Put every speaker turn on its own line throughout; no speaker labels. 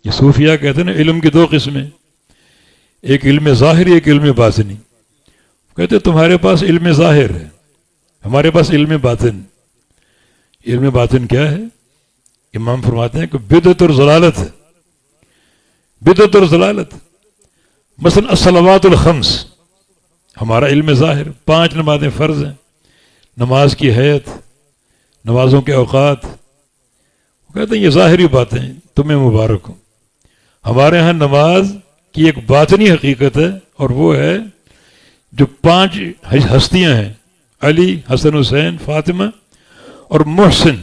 یہ صوفیہ کہتے ہیں نا علم کی دو قسمیں، ایک علم ظاہری ایک علم باطنی. کہتے ہیں تمہارے پاس علم ظاہر ہے، ہمارے پاس علم باطن. علم باطن کیا ہے؟ امام فرماتے ہیں کہ بدعت اور ضلالت ہے. بدعت اور ضلالت مثلا الصلوات الخمس ہمارا علم ظاہر، 5 نمازیں فرض ہیں، نماز کی حیت، نمازوں کے اوقات. وہ کہتے ہیں یہ ظاہری باتیں، تمہیں مبارک ہو. ہمارے ہاں نماز کی ایک باطنی حقیقت ہے، اور وہ ہے جو 5 ہستیاں ہیں، علی، حسن حسین، فاطمہ اور محسن،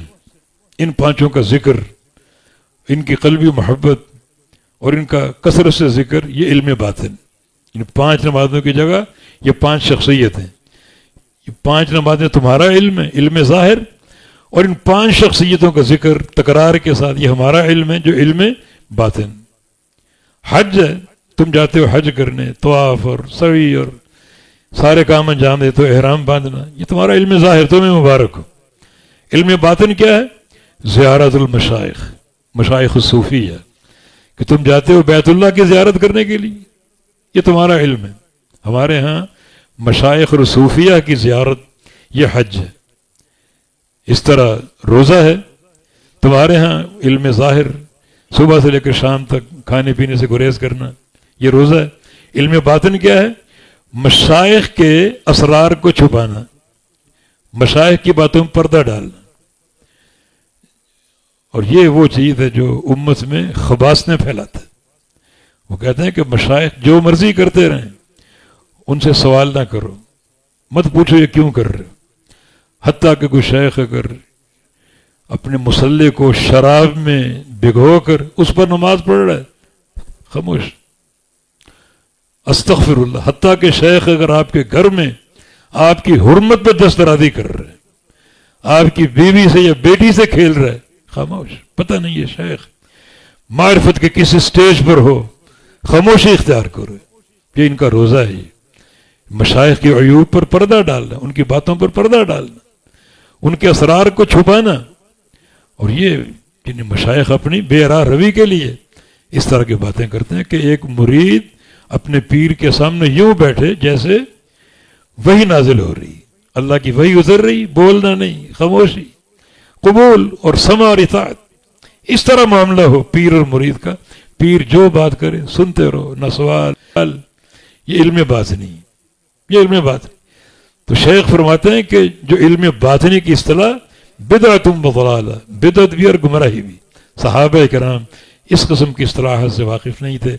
ان 5 کا ذکر، ان کی قلبی محبت اور ان کا کثرت سے ذکر، یہ علم باطن. ان 5 نمازوں کی جگہ یہ 5 شخصیت ہیں. یہ 5 نمازیں تمہارا علم ہے، علم ظاہر، اور ان 5 شخصیتوں کا ذکر تکرار کے ساتھ یہ ہمارا علم ہے جو علم باطن. حج ہے، تم جاتے ہو حج کرنے، طواف اور سعی اور سارے کام انجام دیتے ہو، احرام باندھنا، یہ تمہارا علم ظاہر، تمہیں مبارک ہو. علم باطن کیا ہے؟ زیارت المشائخ، مشائخ الصوفیہ، کہ تم جاتے ہو بیت اللہ کی زیارت کرنے کے لیے، یہ تمہارا علم ہے. ہمارے ہاں مشائخ اور صوفیہ کی زیارت یہ حج ہے. اس طرح روزہ ہے، تمہارے ہاں علم ظاہر، صبح سے لے کر شام تک کھانے پینے سے گریز کرنا، یہ روزہ ہے. علم باطن کیا ہے؟ مشائخ کے اسرار کو چھپانا، مشائخ کی باتوں میں پردہ ڈالنا. اور یہ وہ چیز ہے جو امت میں خباث نے پھیلاتا ہے. وہ کہتے ہیں کہ مشائخ جو مرضی کرتے رہیں، ان سے سوال نہ کرو، مت پوچھو یہ کیوں کر رہے ہو. حتیٰ کہ کوئی شیخ اگر اپنے مصلی کو شراب میں بھگو کر اس پر نماز پڑھ رہا ہے، خاموش، استغفر اللہ. حتیٰ کہ شیخ اگر آپ کے گھر میں آپ کی حرمت پہ دسترازی کر رہا ہے، آپ کی بیوی سے یا بیٹی سے کھیل رہا ہے، خاموش. پتہ نہیں یہ شیخ معرفت کے کس سٹیج پر ہو، خاموشی اختیار کرو. یہ ان کا روزہ ہے. مشائخ کی عیوب پر پردہ ڈالنا، ان کی باتوں پر پردہ ڈالنا، ان کے اسرار کو چھپانا. اور یہ یعنی مشائخ اپنی بے راہ روی کے لیے اس طرح کی باتیں کرتے ہیں کہ ایک مرید اپنے پیر کے سامنے یوں بیٹھے جیسے وحی نازل ہو رہی، اللہ کی وحی اتر رہی، بولنا نہیں، خاموشی، قبول اور سماع اور اطاعت. اس طرح معاملہ ہو پیر اور مرید کا. پیر جو بات کرے سنتے رہو، نہ سوال. یہ علم باطنی، یہ علم باطنی. تو شیخ فرماتے ہیں کہ جو علم باطنی کی اصطلاح بدعت و ضلالہ، بدعت بھی اور گمراہی بھی. صحابہ کرام اس قسم کی اصطلاحات سے واقف نہیں تھے.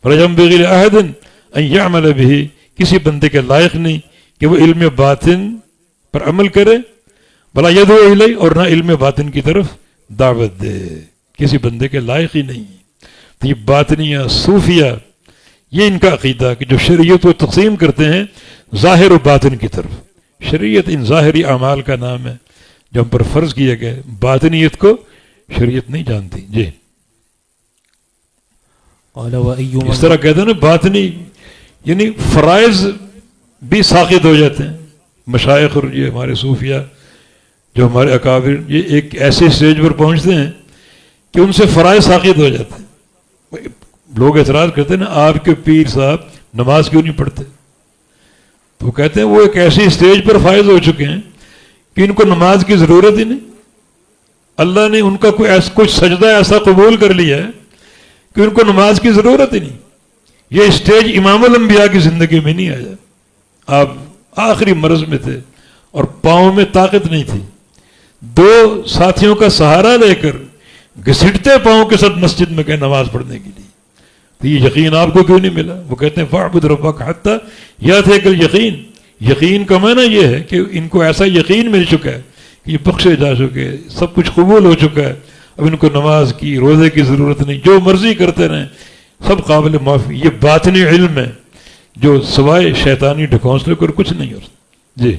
وَلَيَنبَغِي لِأَحَدٍ أَن يَعْمَلَ بِهِ، کسی بندے کے لائق نہیں کہ وہ علم باطن پر عمل کرے، بلا يدعو الیہ، اور نہ علم باطن کی طرف دعوت دے. کسی بندے کے لائق ہی نہیں. تو یہ باطنیہ صوفیہ، یہ ان کا عقیدہ کہ جو شریعت کو تقسیم کرتے ہیں ظاہر و باطن کی طرف. شریعت ان ظاہری اعمال کا نام ہے جو ہم پر فرض کیے گئے، باطنیت کو شریعت نہیں جانتی. جی اس طرح کہتے ہیں نا باطنی یعنی فرائض بھی ساقط ہو جاتے ہیں. مشائخ اور یہ ہمارے صوفیہ جو ہمارے اکابر، یہ ایک ایسے سٹیج پر پہنچتے ہیں کہ ان سے فرائض ساقط ہو جاتے ہیں. لوگ اعتراض کرتے ہیں نا آپ کے پیر صاحب نماز کیوں نہیں پڑھتے؟ تو وہ کہتے ہیں وہ ایک ایسی سٹیج پر فائز ہو چکے ہیں کہ ان کو نماز کی ضرورت ہی نہیں. اللہ نے ان کا کوئی سجدہ ایسا قبول کر لیا ہے کہ ان کو نماز کی ضرورت ہی نہیں. یہ سٹیج امام الانبیاء کی زندگی میں نہیں آیا. آپ آخری مرض میں تھے اور پاؤں میں طاقت نہیں تھی، 2 ساتھیوں کا سہارا لے کر گھسٹتے پاؤں کے ساتھ مسجد میں گئے نماز پڑھنے کے لیے. تو یہ یقین آپ کو کیوں نہیں ملا؟ وہ کہتے ہیں فاعبد ربک حتی یاتیک الیقین. یقین کا معنی یہ ہے کہ ان کو ایسا یقین مل چکا ہے کہ یہ بخشے جا چکے، سب کچھ قبول ہو چکا ہے، اب ان کو نماز کی روزے کی ضرورت نہیں، جو مرضی کرتے رہیں، سب قابل معافی. یہ باطنی علم ہے جو سوائے شیطانی ڈھکونسلے کو کچھ نہیں ہو سکتا. جی